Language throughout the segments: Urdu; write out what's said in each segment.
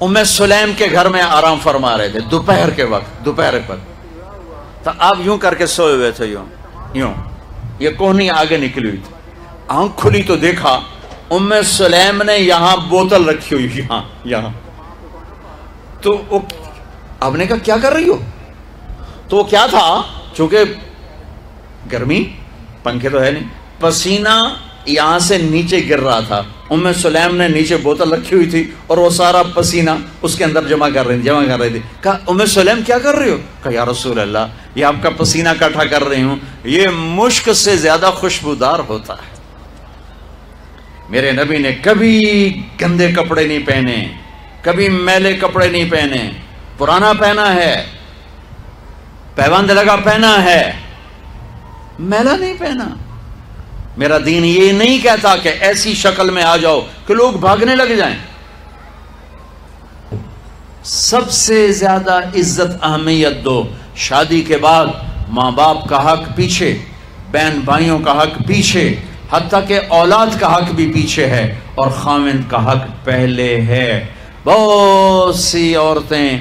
ام سلیم کے گھر میں آرام فرما رہے تھے دوپہر کے وقت، دوپہر پر تو آپ یوں کر کے سوئے ہوئے تھے، یوں یہ کوہنی آگے نکلی ہوئی تھی، آنکھ کھلی تو دیکھا ام سلیم نے یہاں بوتل رکھی ہوئی، یہاں تو آپ نے کہا کیا کر رہی ہو؟ تو وہ کیا تھا، چونکہ گرمی، پنکھے تو ہے نہیں، پسینہ یہاں سے نیچے گر رہا تھا، ام سلیم نے نیچے بوتل رکھی ہوئی تھی اور وہ سارا پسینہ اس کے اندر جمع کر رہی تھی۔ کہا ام سلیم کیا کر رہی ہو؟ کہا یا رسول اللہ یہ آپ کا پسینہ اکٹھا کر رہی ہوں، یہ مشک سے زیادہ خوشبودار ہوتا ہے۔ میرے نبی نے کبھی گندے کپڑے نہیں پہنے، کبھی میلے کپڑے نہیں پہنے، پرانا پہنا ہے، پیوند لگا پہنا ہے، میلا نہیں پہنا۔ میرا دین یہ نہیں کہتا کہ ایسی شکل میں آ جاؤ کہ لوگ بھاگنے لگ جائیں۔ سب سے زیادہ عزت اہمیت دو، شادی کے بعد ماں باپ کا حق پیچھے، بہن بھائیوں کا حق پیچھے، حتیٰ کہ اولاد کا حق بھی پیچھے ہے اور خاوند کا حق پہلے ہے۔ بہت سی عورتیں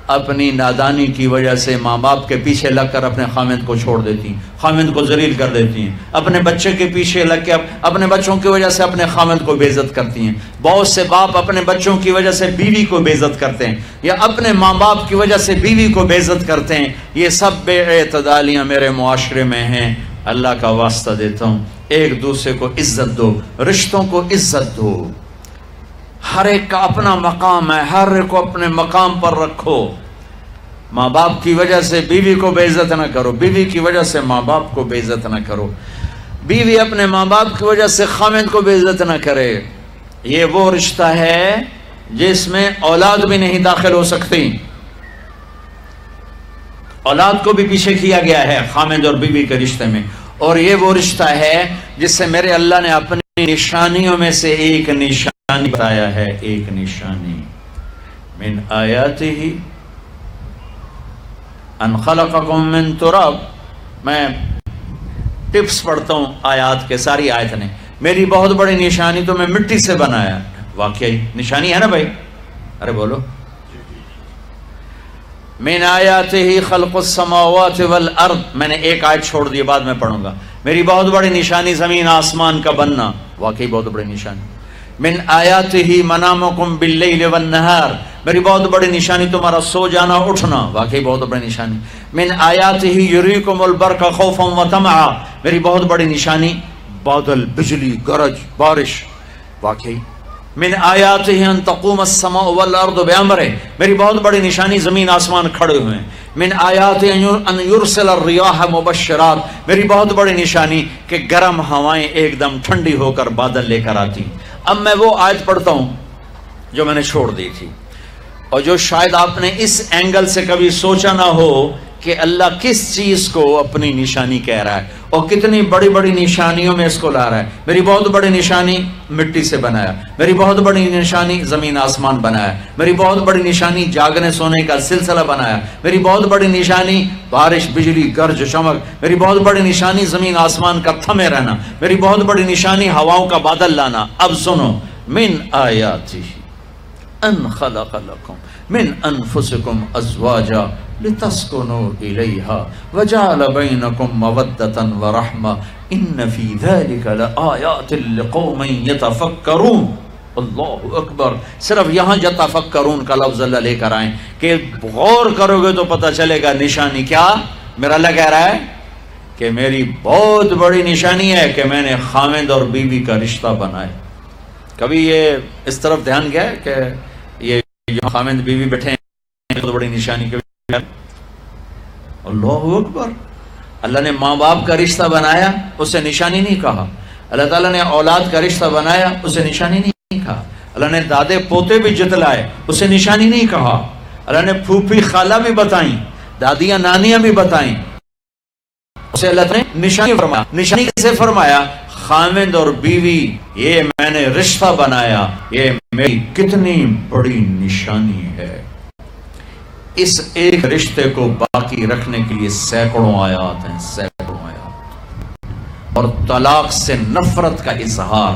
اپنی نادانی کی وجہ سے ماں باپ کے پیچھے لگ کر اپنے خاوند کو چھوڑ دیتی ہیں، خاوند کو ذلیل کر دیتی ہیں، اپنے بچے کے پیچھے لگ کے اپنے بچوں کی وجہ سے اپنے خاوند کو بے عزت کرتی ہیں۔ بہت سے باپ اپنے بچوں کی وجہ سے بیوی کو بے عزت کرتے ہیں، یا اپنے ماں باپ کی وجہ سے بیوی کو بے عزت کرتے ہیں۔ یہ سب بے اعتدالیاں میرے معاشرے میں ہیں۔ اللہ کا واسطہ دیتا ہوں، ایک دوسرے کو عزت دو، رشتوں کو عزت دو۔ ہر ایک کا اپنا مقام ہے، ہر ایک کو اپنے مقام پر رکھو۔ ماں باپ کی وجہ سے بیوی کو بے عزت نہ کرو، بیوی کی وجہ سے ماں باپ کو بے عزت نہ کرو، بیوی اپنے ماں باپ کی وجہ سے خاوند کو بے عزت نہ کرے۔ یہ وہ رشتہ ہے جس میں اولاد بھی نہیں داخل ہو سکتی، اولاد کو بھی پیچھے کیا گیا ہے خاوند اور بیوی کے رشتے میں۔ اور یہ وہ رشتہ ہے جس سے میرے اللہ نے اپنی نشانیوں میں سے ایک نشانی بتایا ہے، ایک نشانی، من آیاتہ ان خلقکم من تراب۔ میں ٹپس پڑھتا ہوں آیات کے، ساری آیت نے، میری بہت بڑی نشانی تو میں مٹی سے بنایا۔ واقعی نشانی ہے نا بھائی؟ ارے بولو، من آیاتہ خلق السماوات والارض، میں نے ایک آیت چھوڑ دی، بعد میں پڑھوں گا۔ میری بہت بڑی نشانی زمین آسمان کا بننا، واقعی بہت بڑی نشانی۔ من آیاتہ منامکم باللیل والنہار، میری بہت بڑی نشانی تمہارا سو جانا اٹھنا، واقعی بہت بڑی نشانی۔ من آیاتہ یریکم البرق خوفا وطمعا، میری بہت بڑی نشانی بادل، بجلی، گرج، بارش، واقعی۔ من آیاتہ ان تقوم السماء والارض بامرہ، میری بہت بڑی نشانی زمین آسمان کھڑے ہوئے ہیں۔ من آیاتہ ان یرسل الریاح مبشرات، میری بہت بڑی نشانی کہ گرم ہوائیں ایک دم ٹھنڈی ہو کر بادل لے کر آتی۔ اب میں وہ آیت پڑھتا ہوں جو میں نے چھوڑ دی تھی، اور جو شاید آپ نے اس اینگل سے کبھی سوچا نہ ہو کہ اللہ کس چیز کو اپنی نشانی کہہ رہا ہے اور کتنی بڑی بڑی نشانیوں میں اس کو لا رہا ہے۔ میری بہت بڑی نشانی مٹی سے بنایا، میری بہت بڑی نشانی زمین آسمان بنایا، میری بہت بڑی نشانی جاگنے سونے کا سلسلہ بنایا، میری بہت بڑی نشانی بارش، بجلی، گرج، چمک، میری بہت بڑی نشانی زمین آسمان کا تھمے رہنا، میری بہت بڑی نشانی ہواؤں کا بادل لانا۔ اب سنو، من آیاتہ ان خلق لکم من انفسکم ازواجا لتسکنوا الیہا وجعل بینکم مودۃ ورحمہ ان فی ذلک لآیات لقوم یتفکرون۔ اللہ اکبر، صرف یہاں یتفکرون کا لفظ اللہ لے کر آئیں کہ غور کرو گے تو پتہ چلے گا نشانی کیا۔ میرا اللہ کہہ رہا ہے کہ میری بہت بڑی نشانی ہے کہ میں نے خاوند اور بیوی کا رشتہ بنایا۔ کبھی یہ اس طرف دھیان گیا ہے کہ یہ خاوند بیوی بیٹھے ہیں بہت بڑی نشانی کے؟ اللہ اکبر، اللہ نے ماں باپ کا رشتہ بنایا، اسے نشانی نہیں کہا۔ اللہ تعالیٰ نے اولاد کا رشتہ بنایا، اسے نشانی نہیں کہا۔ اللہ نے دادے پوتے بھی جتلائے، اسے نشانی نہیں کہا۔ اللہ نے پھوپھی خالہ بھی بتائیں، دادیاں نانیاں بھی بتائیں، اسے اللہ نے نشانی فرمایا۔ نشانی کیسے فرمایا؟ خاوند اور بیوی یہ میں نے رشتہ بنایا، یہ میری کتنی بڑی نشانی ہے۔ اس ایک رشتے کو باقی رکھنے کے لیے سینکڑوں آیات ہیں، سینکڑوں آیات۔ اور طلاق سے نفرت کا اظہار،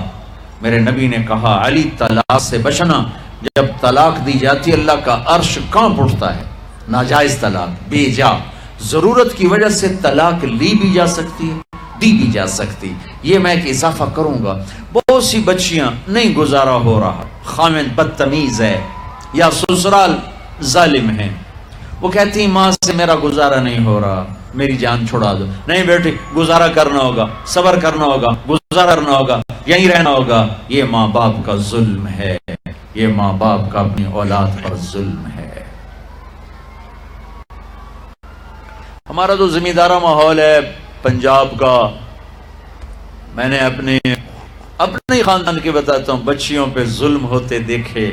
میرے نبی نے کہا علی طلاق سے بچنا جب طلاق دی جاتی اللہ کا عرش کانپ اٹھتا ہے. ناجائز طلاق، بے جا، ضرورت کی وجہ سے طلاق لی بھی جا سکتی ہے، دی بھی جا سکتی. یہ میں ایک اضافہ کروں گا. بہت سی بچیاں نہیں گزارا ہو رہا، خامن بدتمیز ہے یا سسرال ظالم ہے، وہ کہتی ہیں ماں سے میرا گزارا نہیں ہو رہا، میری جان چھڑا دو. نہیں بیٹی، گزارا کرنا ہوگا، صبر کرنا ہوگا، گزارا کرنا ہوگا، یہیں رہنا ہوگا. یہ ماں باپ کا ظلم ہے، یہ ماں باپ کا اپنی اولاد پر ظلم ہے. ہمارا تو زمیندارہ ماحول ہے پنجاب کا. میں نے اپنے خاندان کے بتاتا ہوں، بچیوں پہ ظلم ہوتے دیکھے،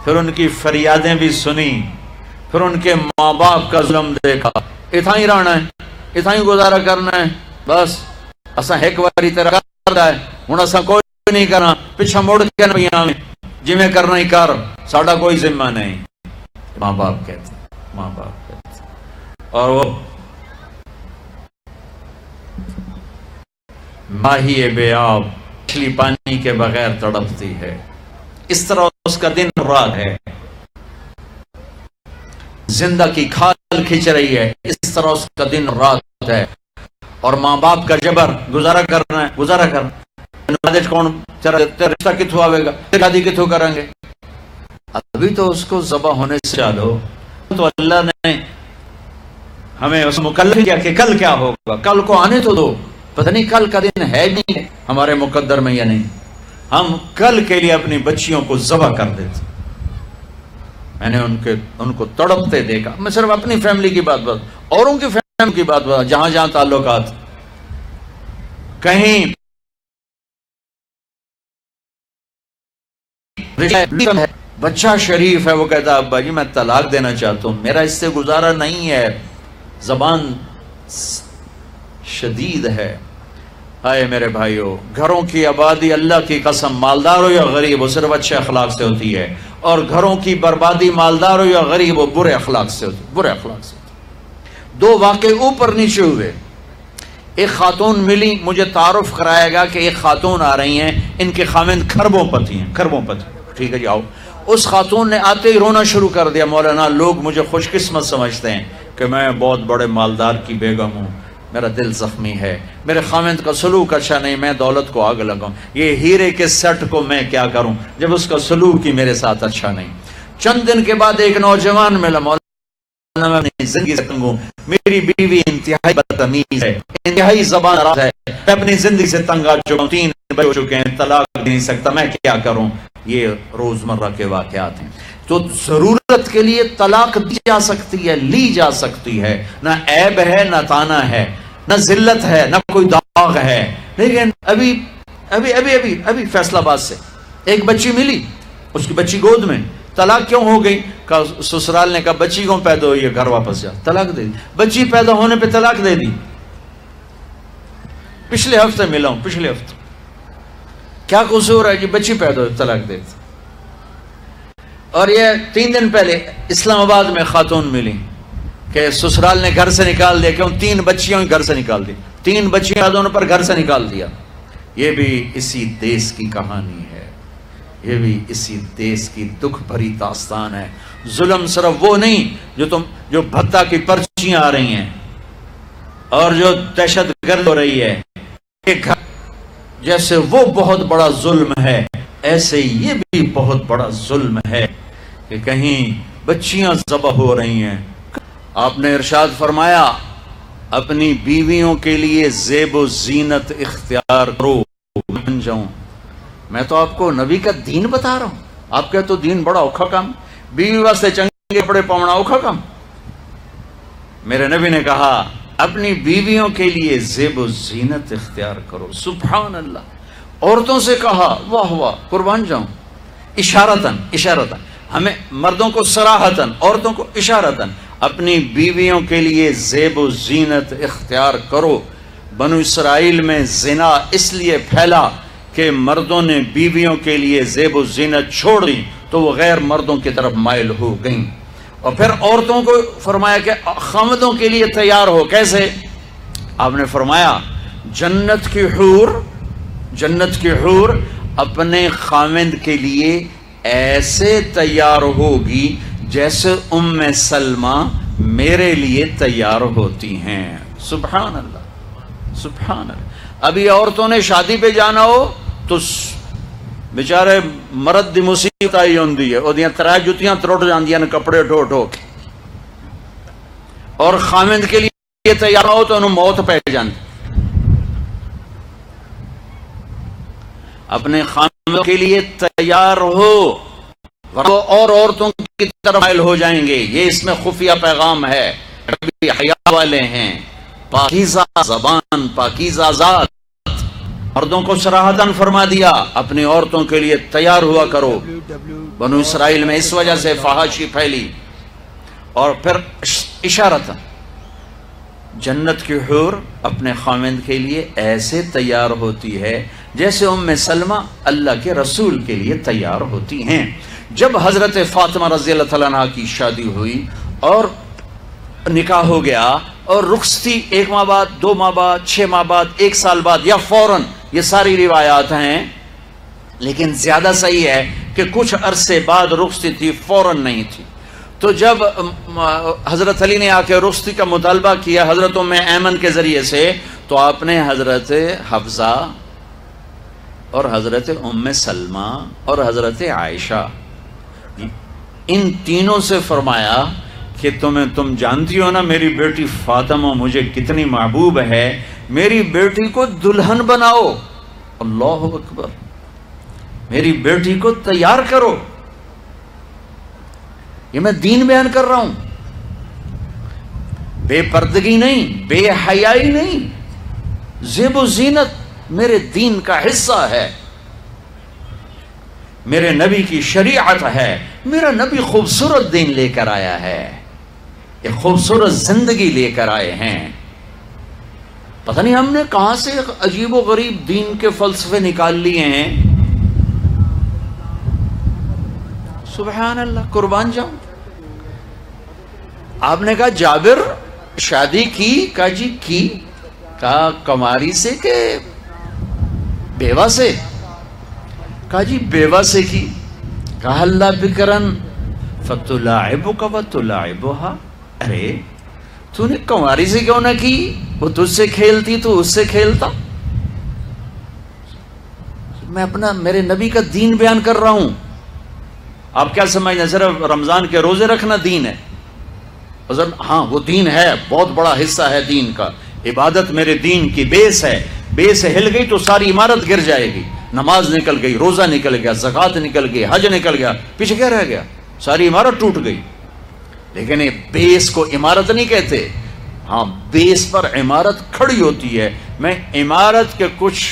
پھر ان کی فریادیں بھی سنی، پھر ان کے ماں باپ کا ظلم دیکھا. اتھا ہی رہنا ہے، اتھا ہی گزارا کرنا ہے، بس اسا ایک باری تیرا کردا ہے، ہن اسا کوئی نہیں کرنا، پیچھے مڑ کے نہ آویں، جی میں کرنا ہی کر، ساڈا کوئی ذمہ نہیں. ماں باپ کہتے، ماں باپ کہتے. اور وہ ماہی بے آب مچھلی پانی کے بغیر تڑپتی ہے، اس طرح اس کا دن رات ہے. زندہ کی کھال کھچ رہی ہے، اس طرح اس کا دن رات ہے. اور ماں باپ کا جبر، گزارا کرنا ہے، گزارا کرنا. کون رشتہ کتوں آئے گا، شادی کتوں کریں گے؟ ابھی تو اس کو ذبح ہونے سے چالو. تو اللہ نے ہمیں اس مکلف کیا کہ کل کیا ہوگا، کل کو آنے تو دو. پتہ نہیں کل کا دن ہے نہیں ہمارے مقدر میں یا نہیں. ہم کل کے لیے اپنی بچیوں کو ذبح کر دیتے. میں نے ان کو تڑپتے دیکھا. میں صرف اپنی فیملی کی بات اوروں کی فیملی کی بات جہاں جہاں تعلقات. کہیں بچہ شریف ہے، وہ کہتا ابا جی میں طلاق دینا چاہتا ہوں، میرا اس سے گزارا نہیں ہے، زبان شدید ہے. آئے میرے بھائیو، گھروں کی آبادی اللہ کی قسم، مالدار ہو یا غریب ہو، صرف اچھے اخلاق سے ہوتی ہے. اور گھروں کی بربادی مالدار ہو یا غریب ہو، برے اخلاق سے ہوتی ہے، برے اخلاق سے ہوتی ہے. دو واقعے اوپر نیچے ہوئے. ایک خاتون ملی، مجھے تعارف کرایا گا کہ ایک خاتون آ رہی ہیں، ان کے خاوند کھربوں پتی ہیں، کھربوں پتی. ٹھیک ہے جی آؤ. اس خاتون نے آتے ہی رونا شروع کر دیا. مولانا لوگ مجھے خوش قسمت سمجھتے ہیں کہ میں بہت بڑے مالدار کی بیگم ہوں، میرا دل زخمی ہے، میرے خاوند کا سلوک اچھا نہیں، میں دولت کو آگ لگاؤں، یہ ہیرے کے سیٹ کو میں کیا کروں جب اس کا سلوک ہی میرے ساتھ اچھا نہیں. چند دن کے بعد ایک نوجوان ملا. مولانا میں اپنی زندگی سے تنگ ہوں، میری بیوی انتہائی بدتمیز ہے، انتہائی زبان راز ہے، میں اپنی زندگی سے تنگ آ چکا ہوں، 3 بچے ہو چکے ہیں، طلاق نہیں سکتا، میں کیا کروں. یہ روزمرہ کے واقعات ہیں. تو ضرورت کے لیے طلاق دی جا سکتی ہے، لی جا سکتی ہے، نہ عیب ہے، نہ تانا ہے، نہ ذلت ہے، نہ کوئی داغ ہے. لیکن ابھی فیصل آباد سے ایک بچی ملی، اس کی بچی گود میں. طلاق کیوں ہو گئی؟ سسرال نے کہا بچی کیوں پیدا ہوئی ہے، گھر واپس جا. طلاق دے دی. بچی پیدا ہونے پہ طلاق دے دی. پچھلے ہفتے ملا ہوں، پچھلے ہفتے. کیا قصور ہے کہ بچی پیدا ہوئی، طلاق دے دی. اور یہ 3 دن پہلے اسلام آباد میں خاتون ملی کہ سسرال نے گھر سے نکال دیا، کیوں 3 بچیوں گھر سے نکال دی، 3 بچیاں دونوں پر گھر سے نکال دیا. یہ بھی اسی دیس کی کہانی ہے، یہ بھی اسی دیس کی دکھ بھری داستان ہے. ظلم صرف وہ نہیں جو بھتہ کی پرچیاں آ رہی ہیں اور جو دہشت گرد ہو رہی ہے، جیسے وہ بہت بڑا ظلم ہے، ایسے یہ بھی بہت بڑا ظلم ہے کہ کہیں بچیاں ذبح ہو رہی ہیں. آپ نے ارشاد فرمایا اپنی بیویوں کے لیے زیب و زینت اختیار کرو. بن جاؤں میں تو آپ کو نبی کا دین بتا رہا ہوں، آپ کہتے تو دین بڑا اوکھا کام، بیوی واسطے چنگے کپڑے پاؤنا اوکھا کام. میرے نبی نے کہا اپنی بیویوں کے لیے زیب و زینت اختیار کرو. سبحان اللہ. عورتوں سے کہا واہ واہ، قربان جاؤں، اشارتاً ہمیں مردوں کو صراحتاً، عورتوں کو اشارتاً اپنی بیویوں کے لیے زیب و زینت اختیار کرو. بنو اسرائیل میں زنا اس لیے پھیلا کہ مردوں نے بیویوں کے لیے زیب و زینت چھوڑ دی تو وہ غیر مردوں کی طرف مائل ہو گئیں. اور پھر عورتوں کو فرمایا کہ خاوندوں کے لیے تیار ہو. کیسے؟ آپ نے فرمایا جنت کی حور اپنے خاوند کے لیے ایسے تیار ہوگی جیسے ام سلمہ میرے لیے تیار ہوتی ہیں. سبحان اللہ سبحان اللہ. ابھی عورتوں نے شادی پہ جانا ہو تو بیچارے مرد دی مصیبت آئی ہوندی ہے، اودیاں ترے جتیاں ترٹ جاندیاں نے کپڑے ڈھو ڈھو کے، اور خامند کے لیے تیار ہو تو انہوں موت پہ جاندی. اپنے خامند کے لیے تیار ہو وہ اور عورتوں کی طرف مائل ہو جائیں گے. یہ اس میں خفیہ پیغام ہے. کبھی حیا والے ہیں، پاکیزہ زبان، پاکیزہ ذات. مردوں کو صراحتاً فرما دیا اپنی عورتوں کے لیے تیار ہوا کرو. بنو اسرائیل میں اس وجہ سے فحاشی پھیلی. اور پھر اشارتاً جنت کی حور اپنے خاوند کے لیے ایسے تیار ہوتی ہے جیسے ام سلمہ اللہ کے رسول کے لیے تیار ہوتی ہیں. جب حضرت فاطمہ رضی اللہ تعالیٰ عنہ کی شادی ہوئی اور نکاح ہو گیا اور رخصتی 1 ماہ بعد، 2 ماہ بعد، 6 ماہ بعد، 1 سال بعد یا فوراً، یہ ساری روایات ہیں، لیکن زیادہ صحیح ہے کہ کچھ عرصے بعد رخصتی تھی، فوراً نہیں تھی. تو جب حضرت علی نے آ کے رخصتی کا مطالبہ کیا حضرت ام ایمن کے ذریعے سے، تو آپ نے حضرت حفصہ اور حضرت ام سلمہ اور حضرت عائشہ ان تینوں سے فرمایا کہ تم جانتی ہو نا میری بیٹی فاطمہ مجھے کتنی محبوب ہے، میری بیٹی کو دلہن بناؤ. اللہ اکبر. میری بیٹی کو تیار کرو. یہ میں دین بیان کر رہا ہوں، بے پردگی نہیں، بے حیائی نہیں. زیب و زینت میرے دین کا حصہ ہے، میرے نبی کی شریعت ہے. میرا نبی خوبصورت دین لے کر آیا ہے، ایک خوبصورت زندگی لے کر آئے ہیں. پتہ نہیں ہم نے کہاں سے عجیب و غریب دین کے فلسفے نکال لیے ہیں. سبحان اللہ، قربان جاؤں. آپ نے کہا جابر شادی کی؟ کہا جی کی. کہا کماری سے کہ بیوہ سے؟ کہا جی بیوہ سے کی. کہا اللہ بکرن فتلاعبک وتلاعبها. ارے تو نے کنواری سے کیوں نہ کی؟ وہ تجھ سے کھیلتی تو اس سے کھیلتا. میں اپنا میرے نبی کا دین بیان کر رہا ہوں. آپ کیا سمجھنا صرف رمضان کے روزے رکھنا دین ہے؟ ہاں وہ دین ہے، بہت بڑا حصہ ہے دین کا. عبادت میرے دین کی بیس ہے. بیس ہل گئی تو ساری عمارت گر جائے گی. نماز نکل گئی، روزہ نکل گیا، زکوٰۃ نکل گئی، حج نکل گیا، پیچھے کیا رہ گیا؟ ساری عمارت ٹوٹ گئی. لیکن یہ بیس کو عمارت نہیں کہتے. ہاں بیس پر عمارت کھڑی ہوتی ہے. میں عمارت کے کچھ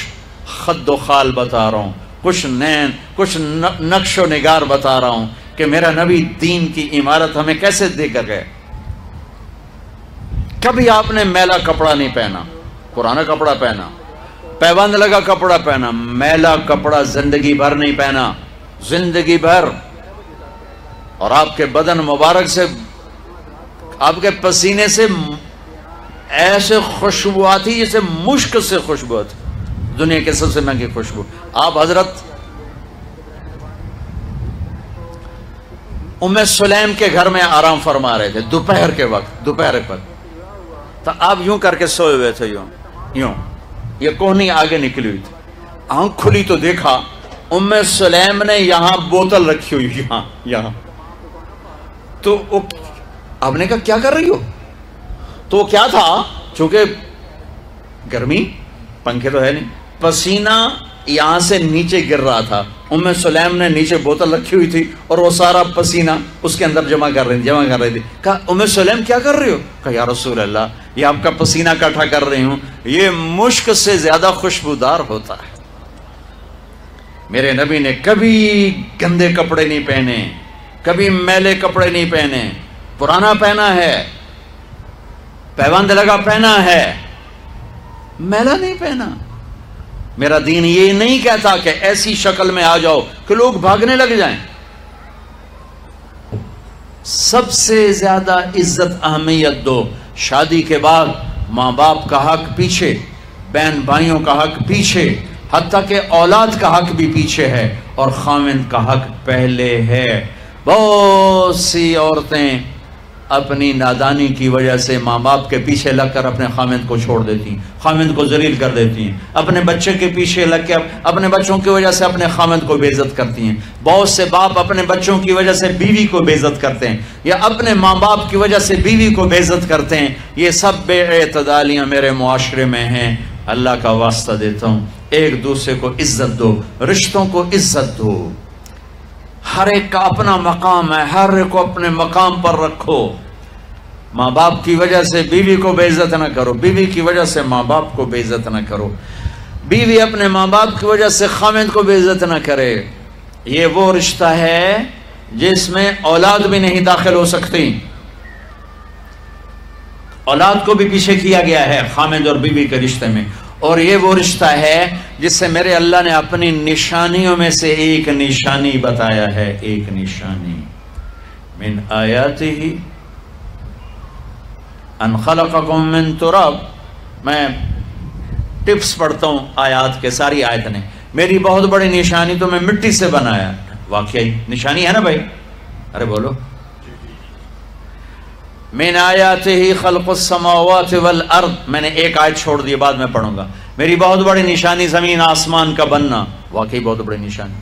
خد و خال بتا رہا ہوں، کچھ نقش و نگار بتا رہا ہوں کہ میرا نبی دین کی عمارت ہمیں کیسے دے کر گئے. کبھی آپ نے میلا کپڑا نہیں پہنا، پرانا کپڑا پہنا، پیبند لگا کپڑا پہنا. میلا کپڑا زندگی بھر نہیں پہنا، زندگی بھر. اور آپ کے بدن مبارک سے، آپ کے پسینے سے ایسے خوشبو آتی جیسے مشک سے خوشبو آتی، دنیا کے سب سے مہنگی خوشبو. آپ حضرت ام سلیم کے گھر میں آرام فرما رہے تھے دوپہر کے وقت، دوپہر پر. تو آپ یوں کر کے سوئے ہوئے تھے، یوں یہ کوہنی آگے نکلی ہوئی تھی. آنکھ کھلی تو دیکھا ام سلیم نے یہاں بوتل رکھی ہوئی، یہاں. تو آپ نے کہا کیا کر رہی ہو؟ تو وہ کیا تھا، چونکہ گرمی، پنکھے تو ہے نہیں، پسینہ یہاں سے نیچے گر رہا تھا. ام سلیم نے نیچے بوتل رکھی ہوئی تھی اور وہ سارا پسینہ اس کے اندر جمع کر رہی تھی. کہا ام سلیم کیا کر رہی ہو؟ کہا یا رسول اللہ یہ آپ کا پسینہ اکٹھا کر رہی ہوں، یہ مشک سے زیادہ خوشبودار ہوتا ہے. میرے نبی نے کبھی گندے کپڑے نہیں پہنے، کبھی میلے کپڑے نہیں پہنے. پرانا پہنا ہے، پیبند لگا پہنا ہے، میلا نہیں پہنا. میرا دین یہ نہیں کہتا کہ ایسی شکل میں آ جاؤ کہ لوگ بھاگنے لگ جائیں. سب سے زیادہ عزت اہمیت دو. شادی کے بعد ماں باپ کا حق پیچھے، بہن بھائیوں کا حق پیچھے، حتیٰ کہ اولاد کا حق بھی پیچھے ہے. اور خاوند کا حق پہلے ہے۔ بہت سی عورتیں اپنی نادانی کی وجہ سے ماں باپ کے پیچھے لگ کر اپنے خاوند کو چھوڑ دیتی ہیں، خاوند کو ذلیل کر دیتی ہیں، اپنے بچے کے پیچھے لگ کے اپنے بچوں کی وجہ سے اپنے خاوند کو بے عزت کرتی ہیں۔ بہت سے باپ اپنے بچوں کی وجہ سے بیوی کو بے عزت کرتے ہیں، یا اپنے ماں باپ کی وجہ سے بیوی کو بے عزت کرتے ہیں۔ یہ سب بے اعتدالیاں میرے معاشرے میں ہیں۔ اللہ کا واسطہ دیتا ہوں، ایک دوسرے کو عزت دو، رشتوں کو عزت دو۔ ہر ایک کا اپنا مقام ہے، ہر ایک کو اپنے مقام پر رکھو۔ ماں باپ کی وجہ سے بیوی کو بے عزت نہ کرو، بیوی کی وجہ سے ماں باپ کو بے عزت نہ کرو، بیوی اپنے ماں باپ کی وجہ سے خاوند کو بے عزت نہ کرے۔ یہ وہ رشتہ ہے جس میں اولاد بھی نہیں داخل ہو سکتی، اولاد کو بھی پیچھے کیا گیا ہے خاوند اور بیوی کے رشتے میں۔ اور یہ وہ رشتہ ہے جس سے میرے اللہ نے اپنی نشانیوں میں سے ایک نشانی بتایا ہے، ایک نشانی۔ من آیاتہ ان خلقکم من تراب۔ میں ٹپس پڑھتا ہوں آیات کے، ساری آیت نے۔ میری بہت بڑی نشانی تو میں مٹی سے بنایا۔ واقعی نشانی ہے نا بھائی؟ ارے بولو۔ من آیاتہ خلق السماوات والارض، میں نے ایک آیت چھوڑ دی، بعد میں پڑھوں گا۔ میری بہت بڑی نشانی زمین آسمان کا بننا، واقعی بہت بڑی نشانی۔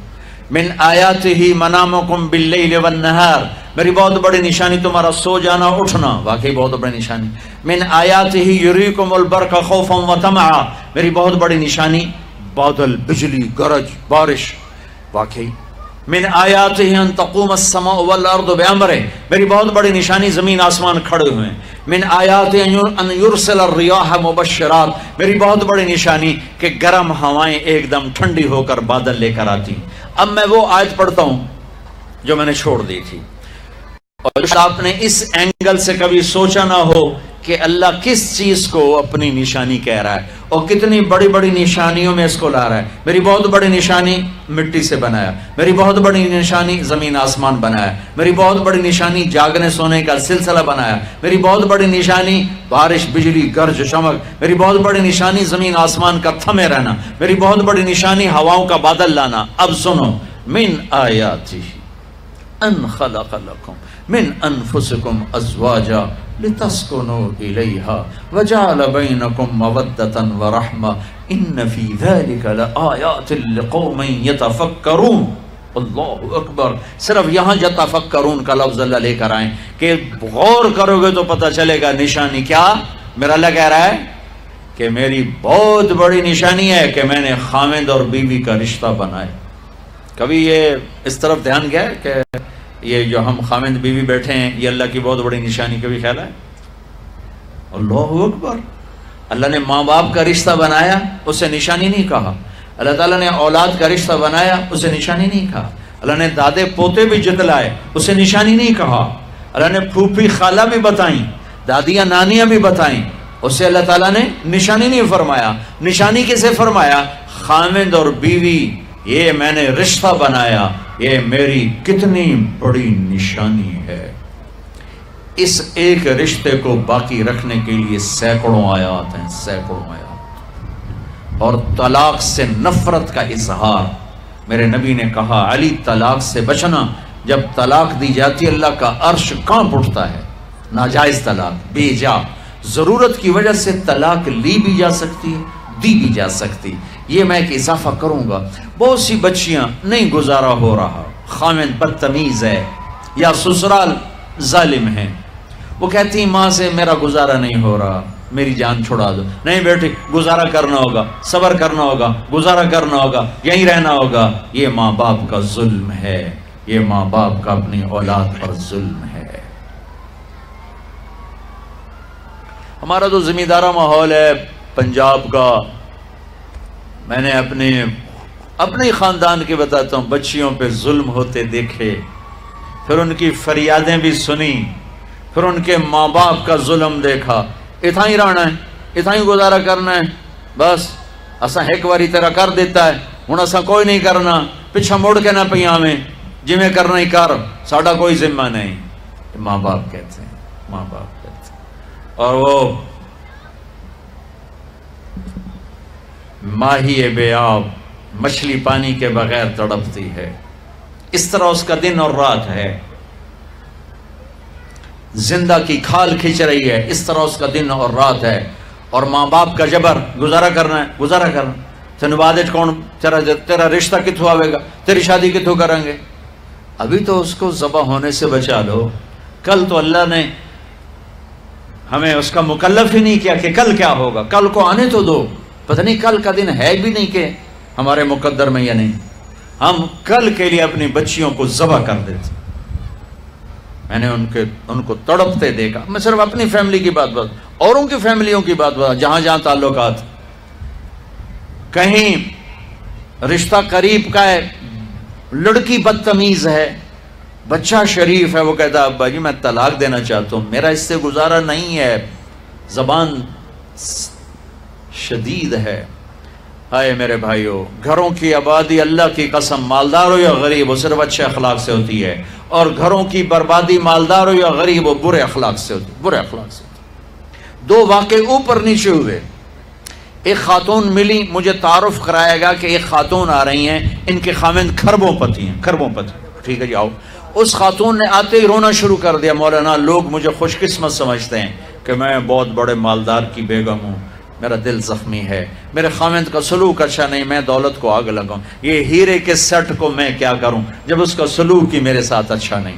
من آیاتہ منامکم باللیل والنہار، میری بہت بڑی نشانی تمہارا سو جانا اٹھنا، واقعی بہت بڑی نشانی۔ من آیاتہ یریکم البرق خوفا وطمعا، میری بہت بڑی نشانی بادل، بجلی، گرج، بارش، واقعی۔ من آیاتہ ان تقوم السماء والارض بامرہ، میری بہت بڑی نشانی زمین آسمان کھڑے ہوئے ہیں۔ من آیاتہ ان یرسل الریاح مبشرات، میری بہت بڑی نشانی کہ گرم ہوائیں ایک دم ٹھنڈی ہو کر بادل لے کر آتی۔ اب میں وہ آیت پڑھتا ہوں جو میں نے چھوڑ دی تھی، اور آپ نے اس اینگل سے کبھی سوچا نہ ہو کہ اللہ کس چیز کو اپنی نشانی کہہ رہا ہے اور کتنی بڑی بڑی نشانیوں میں اس کو لا رہا ہے۔ میری بہت بڑی نشانی مٹی سے بنایا، میری بہت بڑی نشانی زمین آسمان بنایا، میری بہت بڑی نشانی جاگنے سونے کا سلسلہ بنایا، میری بہت بڑی نشانی بارش، بجلی، گرج، چمک، میری بہت بڑی نشانی زمین آسمان کا تھمے رہنا، میری بہت بڑی نشانی ہواؤں کا بادل لانا۔ اب سنو، من آیاتہ ان خلق لکم من انفسکم ازواجا لتسکنوا الیہا وجعل بینکم مودۃ ورحمہ ان فی ذلک لآیات لقوم یتفکرون۔ اللہ اکبر۔ صرف یہاں یتفکرون کا لفظ اللہ لے کر آئیں کہ غور کرو گے تو پتہ چلے گا نشانی کیا۔ میرا اللہ کہہ رہا ہے کہ میری بہت بڑی نشانی ہے کہ میں نے خاوند اور بیوی کا رشتہ بنایا۔ کبھی یہ اس طرف دھیان گیا ہے کہ یہ جو ہم خاوند بیوی بیٹھے ہیں یہ اللہ کی بہت بڑی نشانی، کبھی خیال ہے؟ اللہ اکبر۔ اللہ نے ماں باپ کا رشتہ بنایا، اسے نشانی نہیں کہا۔ اللہ تعالیٰ نے اولاد کا رشتہ بنایا، اسے نشانی نہیں کہا۔ اللہ نے دادے پوتے بھی جتلائے، اسے نشانی نہیں کہا۔ اللہ نے پھوپھی خالہ بھی بتائیں، دادیاں نانیاں بھی بتائیں، اسے اللہ تعالیٰ نے نشانی نہیں فرمایا۔ نشانی کسے فرمایا؟ خاوند اور بیوی، یہ میں نے رشتہ بنایا، یہ میری کتنی بڑی نشانی ہے۔ اس ایک رشتے کو باقی رکھنے کے لیے سینکڑوں آیات ہیں، سینکڑوں آیات۔ اور طلاق سے نفرت کا اظہار، میرے نبی نے کہا علی طلاق سے بچنا۔ جب طلاق دی جاتی ہے اللہ کا عرش کانپ اٹھتا ہے۔ ناجائز طلاق، بے جا، ضرورت کی وجہ سے طلاق لی بھی جا سکتی ہے، دی بھی جا سکتی۔ یہ میں ایک اضافہ کروں گا، بہت سی بچیاں نہیں گزارا ہو رہا، خاوند بدتمیز ہے یا سسرال ظالم ہے، وہ کہتی ماں سے میرا گزارا نہیں ہو رہا، میری جان چھڑا دو۔ نہیں بیٹی، گزارا کرنا ہوگا، صبر کرنا ہوگا، گزارا کرنا ہوگا، یہیں رہنا ہوگا۔ یہ ماں باپ کا ظلم ہے، یہ ماں باپ کا اپنی اولاد پر ظلم ہے۔ ہمارا تو زمیندارہ ماحول ہے پنجاب کا۔ میں نے اپنے خاندان کے بتاتا ہوں، بچیوں پہ ظلم ہوتے دیکھے، پھر ان کی فریادیں بھی سنی، پھر ان کے ماں باپ کا ظلم دیکھا۔ اتنا ہی رہنا ہے، اتنا ہی گزارا کرنا ہے، بس اساں ایک باری تیرا کر دیتا ہے، ہن اساں کوئی نہیں کرنا، پیچھا مڑ کے نہ پیا میں، جی میں کرنا ہی کر، ساڈا کوئی ذمہ نہیں۔ ماں باپ کہتے ہیں، ماں باپ کہتے ہیں۔ اور وہ ماہی بے آب مچھلی پانی کے بغیر تڑپتی ہے، اس طرح اس کا دن اور رات ہے۔ زندہ کی کھال کھینچ رہی ہے، اس طرح اس کا دن اور رات ہے۔ اور ماں باپ کا جبر، گزارا کرنا ہے، گزارا کرنا، تین بعد کون تیرا رشتہ کتوں آئے گا، تیری شادی کتوں کریں گے؟ ابھی تو اس کو ذبح ہونے سے بچا لو، کل تو اللہ نے ہمیں اس کا مکلف ہی نہیں کیا کہ کل کیا ہوگا، کل کو آنے تو دو، پتہ نہیں کل کا دن ہے بھی نہیں کہ ہمارے مقدر میں یا نہیں۔ ہم کل کے لیے اپنی بچیوں کو ذبح کر دیتے۔ میں نے ان کو تڑپتے دیکھا، میں صرف اپنی فیملی کی بات اوروں کی فیملیوں کی بات جہاں جہاں تعلقات، کہیں رشتہ قریب کا ہے، لڑکی بدتمیز ہے، بچہ شریف ہے، وہ کہتا ابا جی میں طلاق دینا چاہتا ہوں، میرا اس سے گزارا نہیں ہے، زبان شدید ہے۔ ہائے میرے بھائیو، گھروں کی آبادی اللہ کی قسم، مالدار ہو یا غریب ہو، صرف اچھے اخلاق سے ہوتی ہے، اور گھروں کی بربادی مالدار ہو یا غریب ہو برے اخلاق سے ہوتی ہے، برے اخلاق سے ہوتی ہے۔ دو واقعے اوپر نیچے ہوئے۔ ایک خاتون ملی، مجھے تعارف کرایا گیا کہ ایک خاتون آ رہی ہیں، ان کے خاوند کھربوں پتی ہیں، کھربوں پتی، ٹھیک ہے جی آؤ۔ اس خاتون نے آتے ہی رونا شروع کر دیا، مولانا لوگ مجھے خوش قسمت سمجھتے ہیں کہ میں بہت بڑے مالدار کی بیگم ہوں، میرا دل زخمی ہے، میرے خاوند کا سلوک اچھا نہیں، میں دولت کو آگ لگاؤں، یہ ہیرے کے سیٹ کو میں کیا کروں جب اس کا سلوک ہی میرے ساتھ اچھا نہیں۔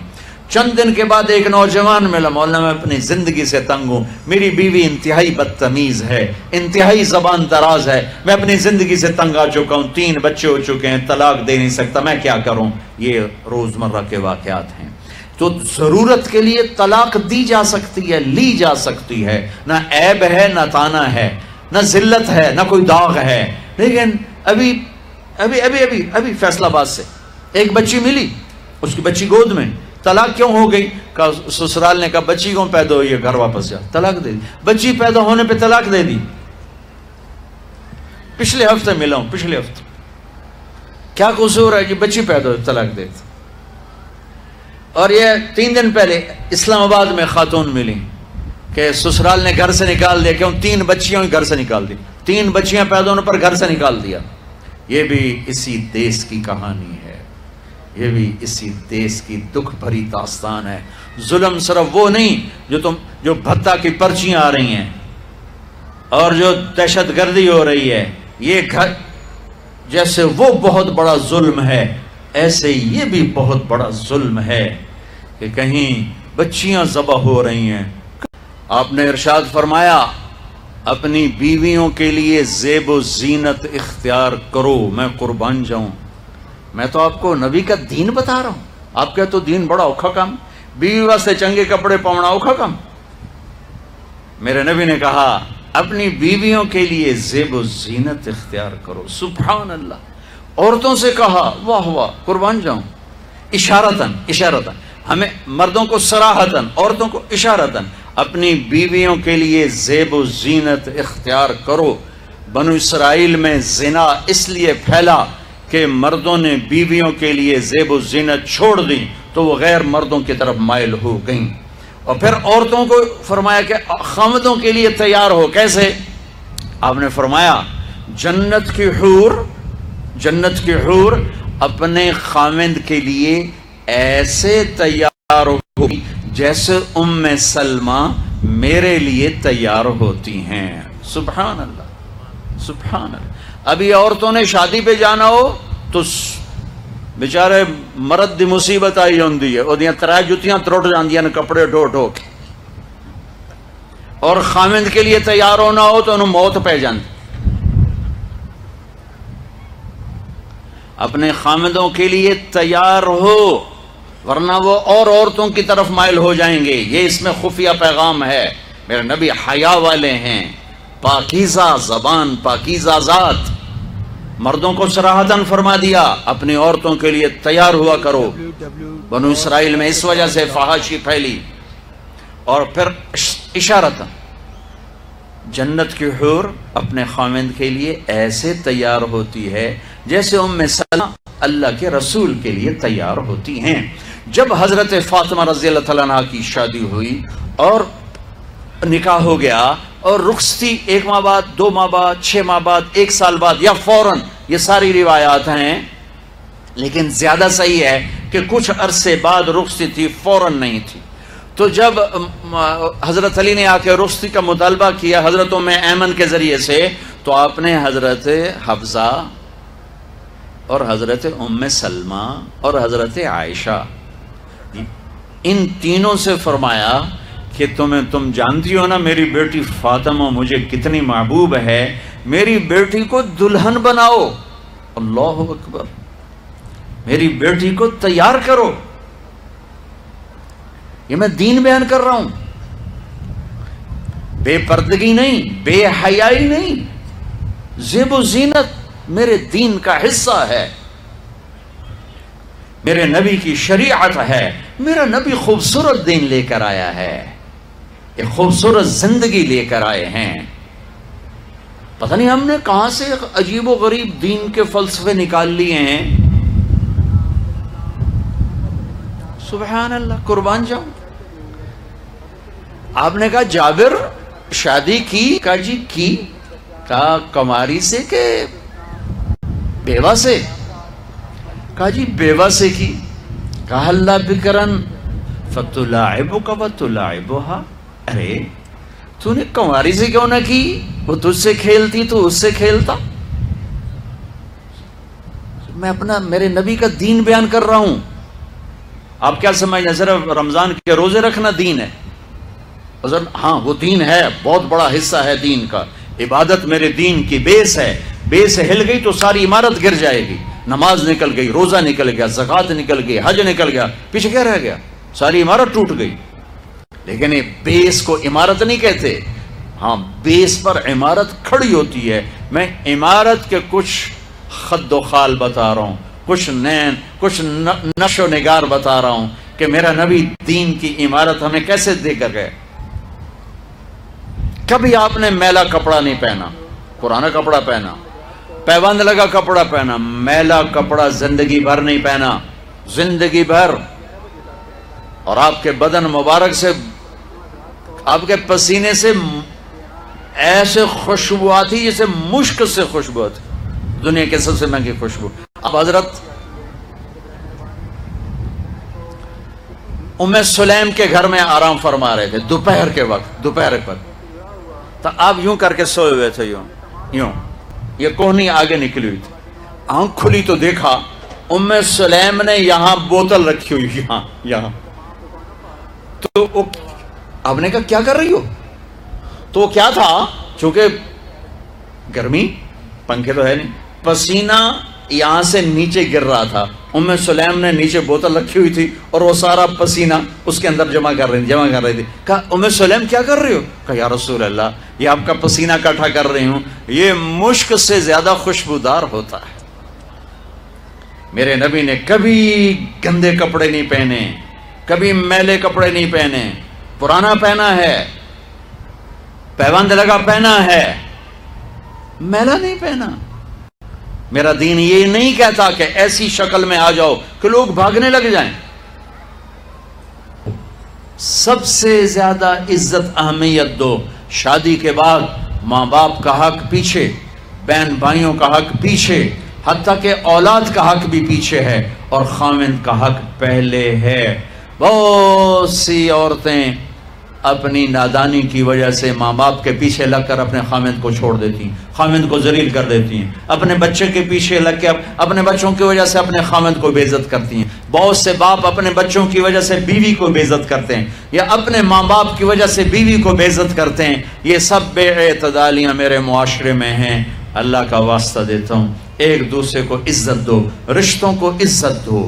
چند دن کے بعد ایک نوجوان ملا، مولانا میں اپنی زندگی سے تنگ ہوں، میری بیوی انتہائی بدتمیز ہے، انتہائی زبان دراز ہے، میں اپنی زندگی سے تنگ آ چکا ہوں، 3 بچے ہو چکے ہیں، طلاق دے نہیں سکتا، میں کیا کروں؟ یہ روزمرہ کے واقعات ہیں۔ تو ضرورت کے لیے طلاق دی جا سکتی ہے، لی جا سکتی ہے، نہ عیب ہے نہ تانا ہے، نہ ذلت ہے نہ کوئی داغ ہے۔ لیکن ابھی فیصل آباد سے ایک بچی ملی، اس کی بچی گود میں، طلاق کیوں ہو گئی؟ کہا سسرال نے کہا بچی کیوں پیدا ہوئی ہے، گھر واپس جا، طلاق دے دی۔ بچی پیدا ہونے پہ طلاق دے دی۔ پچھلے ہفتے ملا ہوں، پچھلے ہفتے، کیا قصور ہے کہ بچی پیدا ہوئی طلاق دے دی۔ اور یہ 3 دن پہلے اسلام آباد میں خاتون ملی کہ سسرال نے گھر سے نکال دیا، کیوں؟ 3 بچیاں گھر سے نکال دی، 3 بچیاں پیدا ہونے پر گھر سے نکال دیا۔ یہ بھی اسی دیس کی کہانی ہے، یہ بھی اسی دیس کی دکھ بھری داستان ہے۔ ظلم صرف وہ نہیں جو بھتہ کی پرچیاں آ رہی ہیں اور جو دہشت گردی ہو رہی ہے، یہ جیسے وہ بہت بڑا ظلم ہے، ایسے یہ بھی بہت بڑا ظلم ہے کہ کہیں بچیاں ذبح ہو رہی ہیں۔ آپ نے ارشاد فرمایا اپنی بیویوں کے لیے زیب و زینت اختیار کرو، میں قربان جاؤں۔ میں تو آپ کو نبی کا دین بتا رہا ہوں، آپ کہتے تو دین بڑا اوکھا کام، بیوی واسطے چنگے کپڑے پاؤنا اوکھا کام۔ میرے نبی نے کہا اپنی بیویوں کے لیے زیب و زینت اختیار کرو۔ سبحان اللہ۔ عورتوں سے کہا، واہ واہ، قربان جاؤں، اشارتاً ہمیں مردوں کو صراحتاً، عورتوں کو اشارتاً، اپنی بیویوں کے لیے زیب و زینت اختیار کرو۔ بنو اسرائیل میں زنا اس لیے پھیلا کہ مردوں نے بیویوں کے لیے زیب و زینت چھوڑ دی تو وہ غیر مردوں کی طرف مائل ہو گئیں۔ اور پھر عورتوں کو فرمایا کہ خاوندوں کے لیے تیار ہو۔ کیسے؟ آپ نے فرمایا جنت کی حور اپنے خاوند کے لیے ایسے تیار ہو جیسے ام سلمہ میرے لیے تیار ہوتی ہیں۔ سبحان اللہ، سبحان اللہ۔ ابھی عورتوں نے شادی پہ جانا ہو تو بیچارے مرد دی مصیبت آئی ہوندی ہے، اودیاں 3 جتیاں ترٹ جاندیاں نے کپڑے ڈھو ڈھو کے، اور خاوند کے لیے تیار ہونا ہو تو انہوں موت پہ جاندی۔ اپنے خاوندوں کے لیے تیار ہو ورنہ وہ اور عورتوں کی طرف مائل ہو جائیں گے۔ یہ اس میں خفیہ پیغام ہے۔ میرے نبی حیا والے ہیں، پاکیزہ زبان، پاکیزہ ذات۔ مردوں کو صراحتاً فرما دیا اپنی عورتوں کے لیے تیار ہوا کرو۔ بنو اسرائیل میں اس وجہ سے فحاشی پھیلی۔ اور پھر اشارتاً جنت کی حور اپنے خاوند کے لیے ایسے تیار ہوتی ہے جیسے ام سلمہ اللہ کے رسول کے لیے تیار ہوتی ہیں۔ جب حضرت فاطمہ رضی اللہ تعالیٰ عنہ کی شادی ہوئی اور نکاح ہو گیا اور رخصتی 1 ماہ بعد، 2 ماہ بعد، 6 ماہ بعد، 1 سال بعد یا فوراً یہ ساری روایات ہیں، لیکن زیادہ صحیح ہے کہ کچھ عرصے بعد رخصتی تھی، فوراً نہیں تھی۔ تو جب حضرت علی نے آ کے رخصتی کا مطالبہ کیا حضرت ام ایمن کے ذریعے سے، تو آپ نے حضرت حفصہ اور حضرت ام سلمہ اور حضرت عائشہ ان تینوں سے فرمایا کہ تم جانتی ہو نا میری بیٹی فاطمہ مجھے کتنی محبوب ہے، میری بیٹی کو دلہن بناؤ، اللہ اکبر، میری بیٹی کو تیار کرو۔ یہ میں دین بیان کر رہا ہوں، بے پردگی نہیں، بے حیائی نہیں، زیب و زینت میرے دین کا حصہ ہے، میرے نبی کی شریعت ہے، میرا نبی خوبصورت دین لے کر آیا ہے، ایک خوبصورت زندگی لے کر آئے ہیں۔ پتہ نہیں ہم نے کہاں سے عجیب و غریب دین کے فلسفے نکال لیے ہیں، سبحان اللہ، قربان جاؤں۔ آپ نے کہا جابر شادی کی، کہا جی کی، کہا کماری سے کہ بیوہ سے، کہا جی بیوہ سے کی، کہا اللہ بکرن فتلاعبک وتلاعبها، ارے تو نے کماری سے کیوں نہ کی، وہ تجھ سے کھیلتی تو اس سے کھیلتا۔ میں میرے نبی کا دین بیان کر رہا ہوں، آپ کیا سمجھیں صرف رمضان کے روزے رکھنا دین ہے؟ ہاں وہ دین ہے، بہت بڑا حصہ ہے دین کا، عبادت میرے دین کی بیس ہے، بیس ہل گئی تو ساری عمارت گر جائے گی، نماز نکل گئی، روزہ نکل گیا، زکوٰۃ نکل گئی، حج نکل گیا، پیچھے کیا رہ گیا؟ ساری عمارت ٹوٹ گئی۔ لیکن یہ بیس کو عمارت نہیں کہتے، ہاں بیس پر عمارت کھڑی ہوتی ہے۔ میں عمارت کے کچھ خد و خال بتا رہا ہوں، کچھ نقش و نگار بتا رہا ہوں کہ میرا نبی دین کی عمارت ہمیں کیسے دے کر گئے۔ کبھی آپ نے میلا کپڑا نہیں پہنا، پرانا کپڑا پہنا، پیبند لگا کپڑا پہنا، میلا کپڑا زندگی بھر نہیں پہنا، زندگی بھر۔ اور آپ کے بدن مبارک سے، آپ کے پسینے سے ایسے خوشبو آتی جیسے مشک سے خوشبو آتی، دنیا کے سب سے مہنگی خوشبو۔ اب حضرت ام سلیم کے گھر میں آرام فرما رہے تھے دوپہر کے وقت، دوپہر پر، تو آپ یوں کر کے سوئے ہوئے تھے، یوں یہ کوہنی آگے نکلی ہوئی تھی، آنکھ کھلی تو دیکھا ام سلیم نے یہاں بوتل رکھی ہوئی، یہاں۔ تو آپ نے کہا کیا کر رہی ہو؟ تو کیا تھا، چونکہ گرمی، پنکھے تو ہے نہیں، پسینہ یہاں سے نیچے گر رہا تھا، ام سلیم نے نیچے بوتل رکھی ہوئی تھی اور وہ سارا پسینہ اس کے اندر جمع کر رہی تھی۔ کہا ام سلیم کیا کر رہی ہو؟ کہا یا رسول اللہ یہ آپ کا پسینہ اکٹھا کر رہی ہوں، یہ مشک سے زیادہ خوشبودار ہوتا ہے۔ میرے نبی نے کبھی گندے کپڑے نہیں پہنے، کبھی میلے کپڑے نہیں پہنے، پرانا پہنا ہے، پیبند لگا پہنا ہے، میلا نہیں پہنا۔ میرا دین یہ نہیں کہتا کہ ایسی شکل میں آ جاؤ کہ لوگ بھاگنے لگ جائیں۔ سب سے زیادہ عزت اہمیت دو، شادی کے بعد ماں باپ کا حق پیچھے، بہن بھائیوں کا حق پیچھے، حتیٰ کہ اولاد کا حق بھی پیچھے ہے، اور خاوند کا حق پہلے ہے۔ بہت سی عورتیں اپنی نادانی کی وجہ سے ماں باپ کے پیچھے لگ کر اپنے خاوند کو چھوڑ دیتی ہیں، خاوند کو ذلیل کر دیتی ہیں، اپنے بچے کے پیچھے لگ کے اپنے بچوں کی وجہ سے اپنے خاوند کو بے عزت کرتی ہیں۔ بہت سے باپ اپنے بچوں کی وجہ سے بیوی کو بے عزت کرتے ہیں، یا اپنے ماں باپ کی وجہ سے بیوی کو بے عزت کرتے ہیں۔ یہ سب بے اعتدالیاں میرے معاشرے میں ہیں۔ اللہ کا واسطہ دیتا ہوں، ایک دوسرے کو عزت دو، رشتوں کو عزت دو۔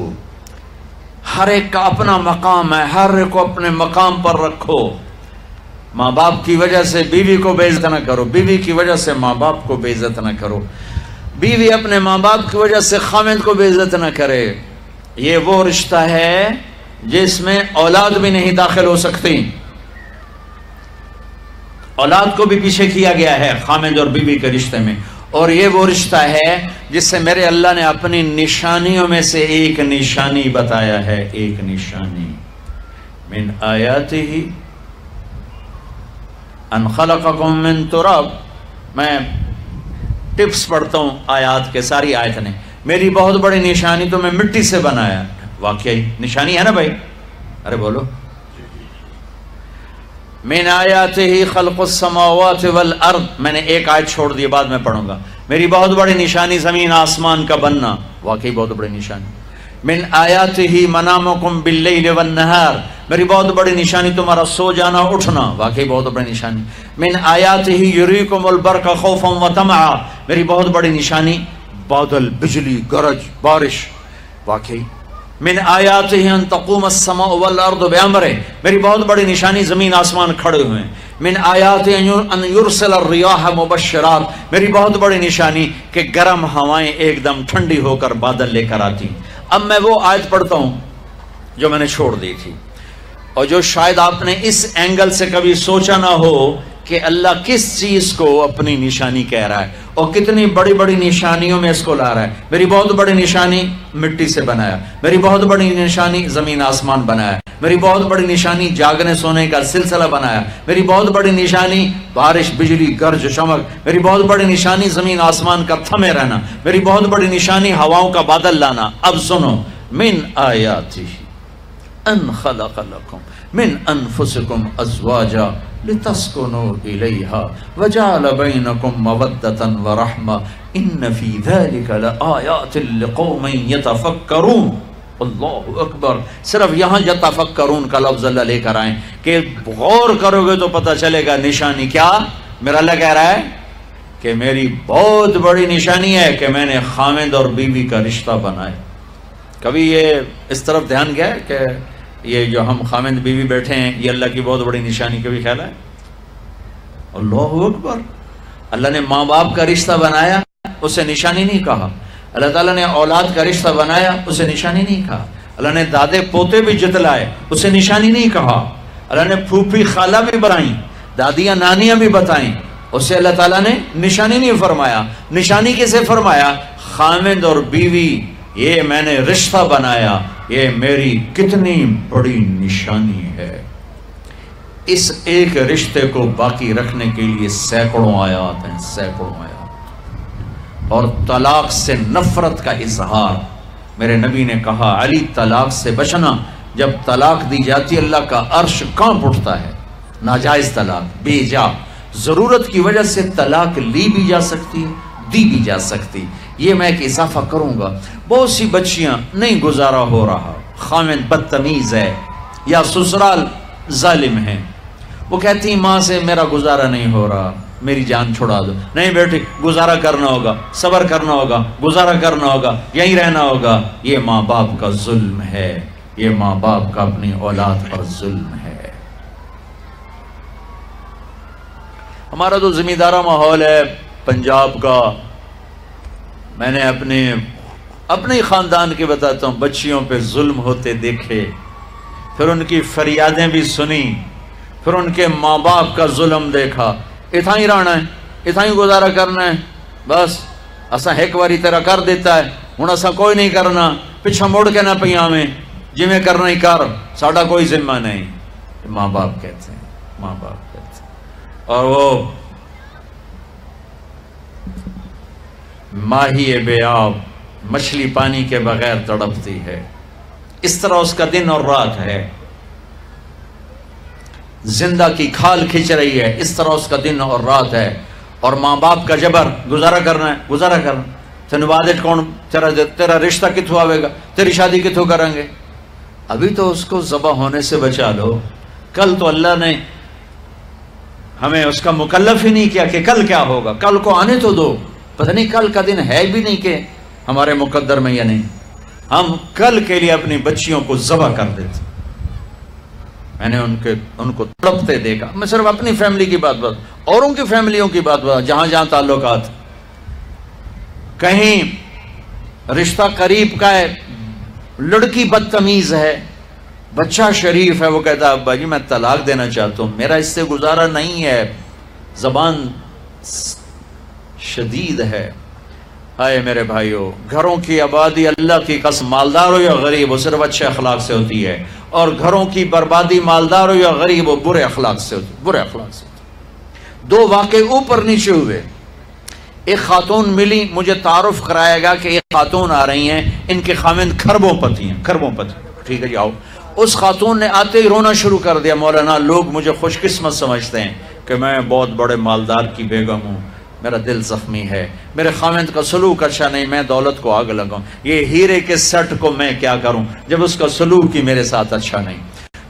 ہر ایک کا اپنا مقام ہے، ہر ایک کو اپنے مقام پر رکھو۔ ماں باپ کی وجہ سے بیوی کو بے عزت نہ کرو، بیوی کی وجہ سے ماں باپ کو بے عزت نہ کرو، بیوی اپنے ماں باپ کی وجہ سے خاوند کو بے عزت نہ کرے۔ یہ وہ رشتہ ہے جس میں اولاد بھی نہیں داخل ہو سکتی، اولاد کو بھی پیچھے کیا گیا ہے خاوند اور بیوی کے رشتے میں۔ اور یہ وہ رشتہ ہے جس سے میرے اللہ نے اپنی نشانیوں میں سے ایک نشانی بتایا ہے، ایک نشانی، من آیاتہ ان خلقکم من تراب۔ میں ٹپس پڑھتا ہوں آیات کے، ساری آیت نے، میری بہت بڑی نشانی تو میں مٹی سے بنایا، واقعی نشانی ہے نا بھائی، ارے بولو، من آیاتہ خلق السماوات والارض، میں نے ایک آیت چھوڑ دی، بعد میں پڑھوں گا، میری بہت بڑی نشانی زمین آسمان کا بننا، واقعی بہت بڑی نشانی، من آیاتہ منامکم باللیل والنہار، میری بہت بڑی نشانی تمہارا سو جانا اٹھنا، واقعی بہت بڑی نشانی، من آیاتہ یریکم البرق خوفا وطمعا، میری بہت بڑی نشانی بادل، بجلی، گرج، بارش، واقعی، من آیاتہ ان تقوم السماء والارض بامرہ، میری بہت بڑی نشانی زمین آسمان کھڑے ہوئے ہیں، من آیاتہ ان یرسل الریاح مبشرات، میری بہت بڑی نشانی کہ گرم ہوائیں ایک دم ٹھنڈی ہو کر بادل لے کر آتی۔ اب میں وہ آیت پڑھتا ہوں جو میں نے چھوڑ دی تھی، اور جو شاید آپ نے اس اینگل سے کبھی سوچا نہ ہو کہ اللہ کس چیز کو اپنی نشانی کہہ رہا ہے اور کتنی بڑی بڑی نشانیوں میں اس کو لا رہا ہے۔ میری بہت بڑی نشانی مٹی سے بنایا، میری بہت بڑی نشانی زمین آسمان بنایا، میری بہت بڑی نشانی جاگنے سونے کا سلسلہ بنایا، میری بہت بڑی نشانی بارش، بجلی، گرج، چمک، میری بہت بڑی نشانی زمین آسمان کا تھمے رہنا، میری بہت بڑی نشانی ہواؤں کا بادل لانا۔ اب سنو، من آیاتہ ان خلق لکم من انفسکم ازواجا لتسکنوا الیہا وجعل بینکم مودۃ ورحمہ ان فی ذلک لآیات لقوم یتفکرون۔ اللہ اکبر، صرف یہاں یتفکرون کا لفظ اللہ لے کر آئیں کہ غور کرو گے تو پتہ چلے گا نشانی کیا۔ میرا اللہ کہہ رہا ہے کہ میری بہت بڑی نشانی ہے کہ میں نے خامد اور بیوی کا رشتہ بنایا۔ کبھی یہ اس طرف دھیان گیا ہے کہ یہ جو ہم خامد بیوی بیٹھے ہیں یہ اللہ کی بہت بڑی نشانی، کبھی خیال ہے؟ اللہ اکبر، اللہ نے ماں باپ کا رشتہ بنایا، اسے نشانی نہیں کہا۔ اللہ تعالیٰ نے اولاد کا رشتہ بنایا، اسے نشانی نہیں کہا۔ اللہ نے دادے پوتے بھی جتلائے، اسے نشانی نہیں کہا۔ اللہ نے پھوپھی خالہ بھی بنائیں، دادیاں نانیاں بھی بتائیں، اسے اللہ تعالیٰ نے نشانی نہیں فرمایا۔ نشانی کسے فرمایا؟ خامد اور بیوی، یہ میں نے رشتہ بنایا، یہ میری کتنی بڑی نشانی ہے۔ اس ایک رشتے کو باقی رکھنے کے لیے سینکڑوں آیات ہیں، سینکڑوں آیات۔ اور طلاق سے نفرت کا اظہار، میرے نبی نے کہا علی طلاق سے بچنا، جب طلاق دی جاتی اللہ کا عرش کانپ اٹھتا ہے۔ ناجائز طلاق، بے جا، ضرورت کی وجہ سے طلاق لی بھی جا سکتی ہے، دی بھی جا سکتی۔ یہ میں ایک اضافہ کروں گا، بہت سی بچیاں نہیں گزارا ہو رہا، خامد بدتمیز ہے یا سسرال ظالم ہے، وہ کہتی ہیں ماں سے میرا گزارا نہیں ہو رہا، میری جان چھڑا دو۔ نہیں بیٹی، گزارا کرنا ہوگا، صبر کرنا ہوگا، گزارا کرنا ہوگا، یہیں رہنا ہوگا۔ یہ ماں باپ کا ظلم ہے، یہ ماں باپ کا اپنی اولاد پر ظلم ہے۔ ہمارا تو زمیندارہ ماحول ہے پنجاب کا، میں نے اپنے خاندان کے بتاتا ہوں، بچیوں پہ ظلم ہوتے دیکھے، پھر ان کی فریادیں بھی سنی، پھر ان کے ماں باپ کا ظلم دیکھا۔ اتھا ہی رہنا ہے، اتھا ہی گزارا کرنا ہے، بس اساں ایک باری تیرا کر دیتا ہے، ہن اساں کوئی نہیں کرنا، پچھا مڑ کے نہ پئی آویں، جی میں کرنا ہی کر، ساڈا کوئی ذمہ نہیں۔ ماں باپ کہتے ہیں، ماں باپ کہتے ہیں۔ اور وہ ماہی بے آب، مچھلی پانی کے بغیر تڑپتی ہے، اس طرح اس کا دن اور رات ہے۔ زندہ کی کھال کھچ رہی ہے، اس طرح اس کا دن اور رات ہے۔ اور ماں باپ کا جبر، گزارا کرنا ہے، گزارا کرنا، تین وعدت کون، تیرا رشتہ کتوں آئے گا، تیری شادی کتوں کریں گے؟ ابھی تو اس کو ذبح ہونے سے بچا لو، کل تو اللہ نے ہمیں اس کا مکلف ہی نہیں کیا کہ کل کیا ہوگا، کل کو آنے تو دو، پتہ نہیں کل کا دن ہے بھی نہیں کہ ہمارے مقدر میں یا نہیں۔ ہم کل کے لیے اپنی بچیوں کو ذبح کر دیتے۔ میں نے ان کو تڑپتے دیکھا، میں صرف اپنی فیملی کی بات اوروں کی فیملیوں کی بات جہاں جہاں تعلقات، کہیں رشتہ قریب کا ہے، لڑکی بدتمیز ہے، بچہ شریف ہے، وہ کہتا ہے ابا جی میں طلاق دینا چاہتا ہوں، میرا اس سے گزارا نہیں ہے، زبان شدید ہے۔ آئے میرے بھائیو، گھروں کی آبادی اللہ کی قسم، مالدار ہو یا غریب ہو، صرف اچھے اخلاق سے ہوتی ہے، اور گھروں کی بربادی مالدار ہو یا غریب ہو برے اخلاق سے ہوتی ہے، برے اخلاق سے ہوتی ہے۔ دو واقعے اوپر نیچے ہوئے، ایک خاتون ملی، مجھے تعارف کرایا گیا کہ ایک خاتون آ رہی ہیں، ان کے خاوند کھربوں پتی ہیں، کھربوں پتی. ٹھیک ہے جی آؤ. اس خاتون نے آتے ہی رونا شروع کر دیا، مولانا لوگ مجھے خوش قسمت سمجھتے ہیں کہ میں بہت بڑے مالدار کی بیگم ہوں، میرا دل زخمی ہے، میرے خاوند کا سلوک اچھا نہیں، میں دولت کو آگ لگاؤں، یہ ہیرے کے سٹ کو میں کیا کروں جب اس کا سلوک ہی میرے ساتھ اچھا نہیں.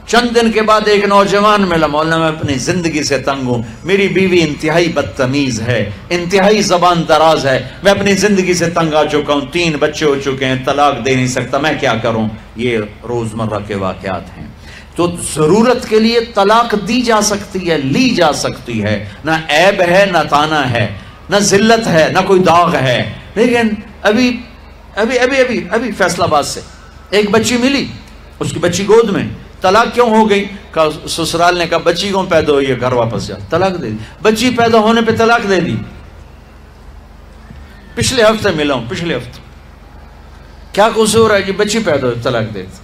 چند دن کے بعد ایک نوجوان ملا، مولانا میں اپنی زندگی سے تنگ ہوں، میری بیوی انتہائی بدتمیز ہے، انتہائی زبان دراز ہے، میں اپنی زندگی سے تنگ آ چکا ہوں، 3 بچے ہو چکے ہیں، طلاق دے نہیں سکتا، میں کیا کروں. یہ روزمرہ کے واقعات ہیں. تو ضرورت کے لیے طلاق دی جا سکتی ہے، لی جا سکتی ہے، نہ عیب ہے، نہ تانا ہے، نہ ذلت ہے، نہ کوئی داغ ہے. لیکن ابھی فیصلہ آباد سے ایک بچی ملی، اس کی بچی گود میں، طلاق کیوں ہو گئی؟ کہا سسرال نے کہا بچی کیوں پیدا ہوئی ہے، گھر واپس جا. طلاق دے دی. بچی پیدا ہونے پہ طلاق دے دی. پچھلے ہفتے ملا ہوں، پچھلے ہفتے. کیا قصور ہے جی؟ بچی پیدا ہوئی طلاق دے دی.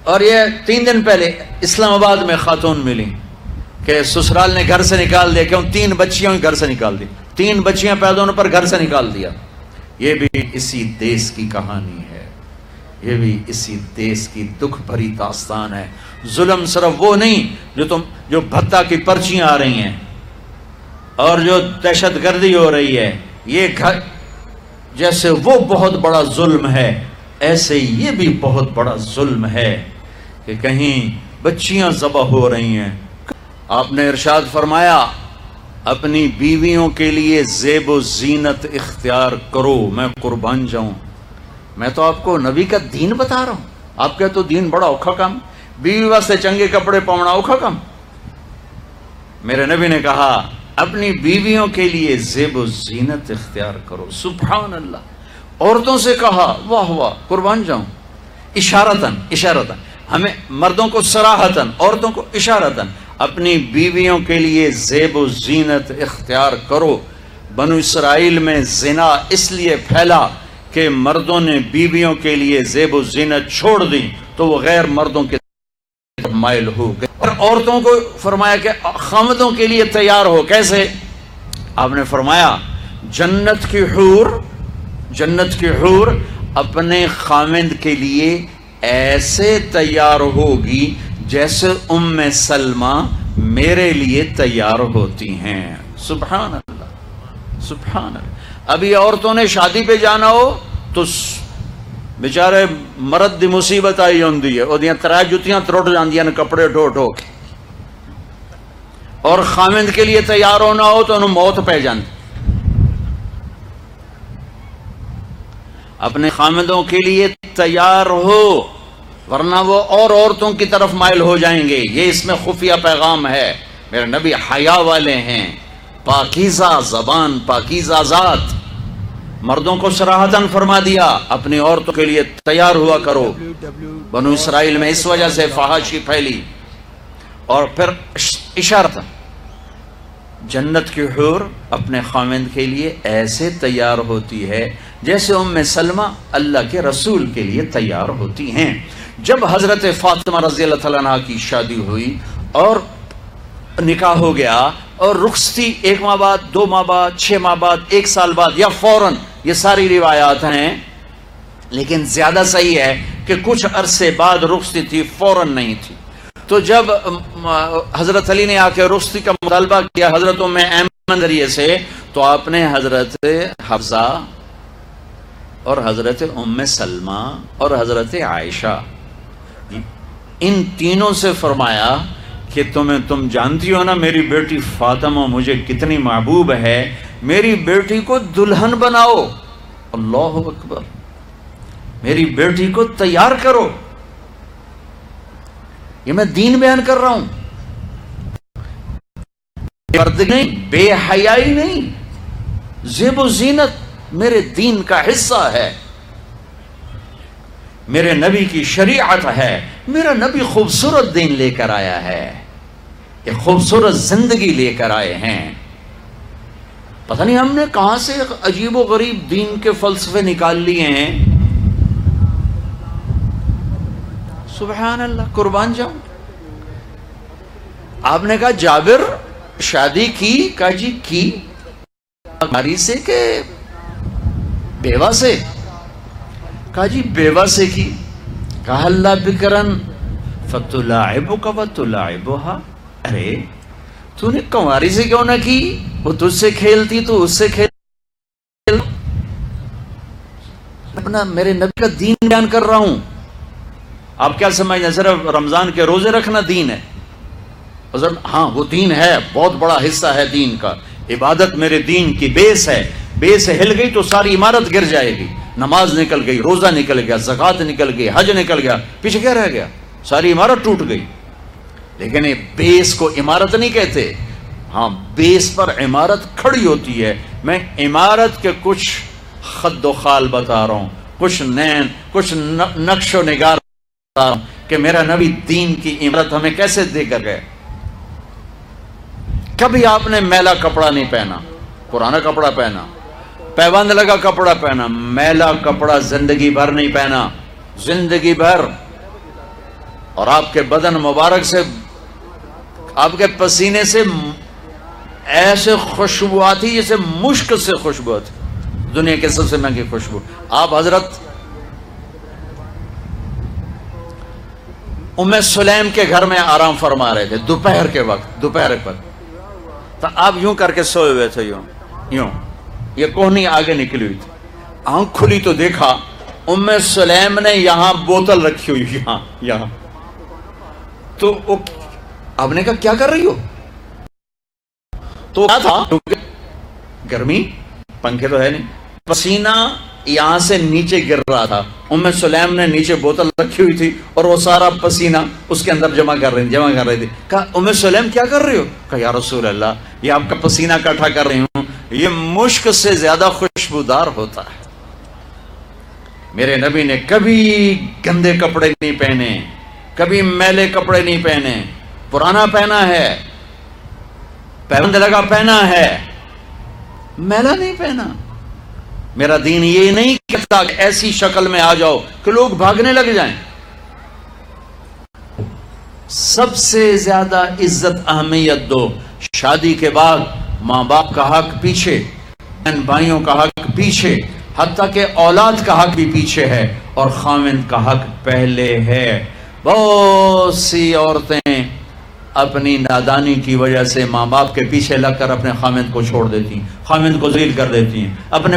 اور یہ 3 دن پہلے اسلام آباد میں خاتون ملی کہ سسرال نے گھر سے نکال دیا. کیوں؟ 3 بچیاں گھر سے نکال دی. 3 بچیاں پیدا ہونے پر گھر سے نکال دیا. یہ بھی اسی دیس کی کہانی ہے، یہ بھی اسی دیس کی دکھ بھری داستان ہے. ظلم صرف وہ نہیں جو بھتہ کی پرچیاں آ رہی ہیں اور جو دہشت گردی ہو رہی ہے، یہ جیسے وہ بہت بڑا ظلم ہے، ایسے یہ بھی بہت بڑا ظلم ہے کہ کہیں بچیاں ذبح ہو رہی ہیں. آپ نے ارشاد فرمایا اپنی بیویوں کے لیے زیب و زینت اختیار کرو، میں قربان جاؤں. میں تو آپ کو نبی کا دین بتا رہا ہوں، آپ کا تو دین بڑا اوکھا کام، بیوی واسطے چنگے کپڑے پاؤنا اوکھا کام. میرے نبی نے کہا اپنی بیویوں کے لیے زیب و زینت اختیار کرو. سبحان اللہ. عورتوں سے کہا واہ واہ قربان جاؤں، اشارتاً ہمیں مردوں کو صراحتاً، عورتوں کو اشارتاً اپنی بیویوں کے لیے زیب و زینت اختیار کرو. بنو اسرائیل میں زنا اس لیے پھیلا کہ مردوں نے بیویوں کے لیے زیب و زینت چھوڑ دی تو وہ غیر مردوں کے مائل ہو گئے. اور عورتوں کو فرمایا کہ خامدوں کے لیے تیار ہو. کیسے؟ آپ نے فرمایا جنت کی حور اپنے خامد کے لیے ایسے تیار ہوگی جیسے ام سلمہ میرے لیے تیار ہوتی ہیں. سبحان اللہ، سبحان اللہ. ابھی عورتوں نے شادی پہ جانا ہو تو بیچارے مرد دی مصیبت آئی ہوندی ہے، او دیاں 3 جتیاں ترٹ جاندیاں نے کپڑے ڈھو ڈھو کے. اور خامد کے لیے تیار ہونا ہو تو انہوں موت پہ جاندی. اپنے خامدوں کے لیے تیار ہو ورنہ وہ اور عورتوں کی طرف مائل ہو جائیں گے. یہ اس میں خفیہ پیغام ہے. میرے نبی حیا والے ہیں، پاکیزہ زبان، پاکیزہ ذات. مردوں کو صراحتاً فرما دیا اپنی عورتوں کے لیے تیار ہوا کرو. بنو اسرائیل میں اس وجہ سے فحاشی پھیلی. اور پھر اشارت جنت کی حور اپنے خامند کے لیے ایسے تیار ہوتی ہے جیسے ام سلمہ اللہ کے رسول کے لیے تیار ہوتی ہیں. جب حضرت فاطمہ رضی اللہ تعالیٰ عنہ کی شادی ہوئی اور نکاح ہو گیا اور رخصتی 1 ماہ بعد، 2 ماہ بعد، 6 ماہ بعد، 1 سال بعد یا فوراً، یہ ساری روایات ہیں، لیکن زیادہ صحیح ہے کہ کچھ عرصے بعد رخصتی تھی، فوراً نہیں تھی. تو جب حضرت علی نے آ کے رخصتی کا مطالبہ کیا حضرت ام ایمن ذریعے سے، تو آپ نے حضرت حفصہ اور حضرت ام سلمہ اور حضرت عائشہ ان تینوں سے فرمایا کہ تم جانتی ہو نا میری بیٹی فاطمہ مجھے کتنی محبوب ہے، میری بیٹی کو دلہن بناؤ. اللہ اکبر. میری بیٹی کو تیار کرو. یہ میں دین بیان کر رہا ہوں، پردے نہیں، بے حیائی نہیں. زیب و زینت میرے دین کا حصہ ہے، میرے نبی کی شریعت ہے. میرا نبی خوبصورت دین لے کر آیا ہے، ایک خوبصورت زندگی لے کر آئے ہیں. پتہ نہیں ہم نے کہاں سے عجیب و غریب دین کے فلسفے نکال لیے ہیں. سبحان اللہ. قربان جاؤں. آپ نے کہا جابر شادی کی؟ کہا جی کی. کنواری سے کہ بیوہ سے؟ کہا جی بیوہ سے کی۔ کہا اللہ بکرن فتلاعبک وتلاعبها، ارے تو نے کنواری سے کیوں نہ کی؟ وہ تجھ سے کھیلتی تو اس سے کھیل۔ اپنا میرے نبی کا دین بیان کر رہا ہوں، آپ کیا سمجھیں صرف رمضان کے روزے رکھنا دین ہے؟ ہاں وہ دین ہے، بہت بڑا حصہ ہے دین کا، عبادت میرے دین کی بیس ہے، بیس ہل گئی تو ساری عمارت گر جائے گی۔ نماز نکل گئی، روزہ نکل گیا، زکوٰۃ نکل گئی، حج نکل گیا، پیچھے کیا رہ گیا؟ ساری عمارت ٹوٹ گئی۔ لیکن یہ بیس کو عمارت نہیں کہتے، ہاں بیس پر عمارت کھڑی ہوتی ہے۔ میں عمارت کے کچھ خد و خال بتا رہا ہوں، کچھ نین، کچھ نقش و نگار بتا رہا ہوں کہ میرا نبی دین کی عمارت ہمیں کیسے دے کر گئے۔ کبھی آپ نے میلا کپڑا نہیں پہنا، پرانا کپڑا پہنا، پیوند لگا کپڑا پہنا، میلا کپڑا زندگی بھر نہیں پہنا، زندگی بھر۔ اور آپ کے بدن مبارک سے، آپ کے پسینے سے ایسے خوشبو آتی جیسے مشک سے خوشبو آتی، دنیا کے سب سے مہنگی خوشبو۔ آپ حضرت ام سلیم کے گھر میں آرام فرما رہے تھے دوپہر کے وقت، دوپہر پر، تو آپ یوں کر کے سوئے ہوئے تھے، یوں یہ کوہنی آگے نکلی ہوئی تھی۔ آنکھ کھلی تو دیکھا ام سلیم نے یہاں بوتل رکھی ہوئی، یہاں۔ تو آپ نے کہا کیا کر رہی ہو؟ تو کیا تھا، گرمی، پنکھے تو ہے نہیں، پسینہ یہاں سے نیچے گر رہا تھا۔ ام سلیم نے نیچے بوتل رکھی ہوئی تھی اور وہ سارا پسینہ اس کے اندر جمع کر رہی تھی۔ کہا ام سلیم کیا کر رہی ہو؟ کہا یا رسول اللہ یہ آپ کا پسینہ اکٹھا کر رہی ہوں، یہ مشک سے زیادہ خوشبودار ہوتا ہے۔ میرے نبی نے کبھی گندے کپڑے نہیں پہنے، کبھی میلے کپڑے نہیں پہنے، پرانا پہنا ہے، پیوند لگا پہنا ہے، میلا نہیں پہنا۔ میرا دین یہ نہیں کہتا کہ ایسی شکل میں آ جاؤ کہ لوگ بھاگنے لگ جائیں۔ سب سے زیادہ عزت اہمیت دو، شادی کے بعد ماں باپ کا حق پیچھے، بہن بھائیوں کا حق پیچھے، حتیٰ کہ اولاد کا حق بھی پیچھے ہے، اور خاوند کا حق پہلے ہے۔ بہت سی عورتیں اپنی نادانی کی وجہ سے ماں باپ کے پیچھے لگ کر اپنے خاوند کو چھوڑ دیتی ہیں، خاوند کو ذلیل کر دیتی ہیں، اپنے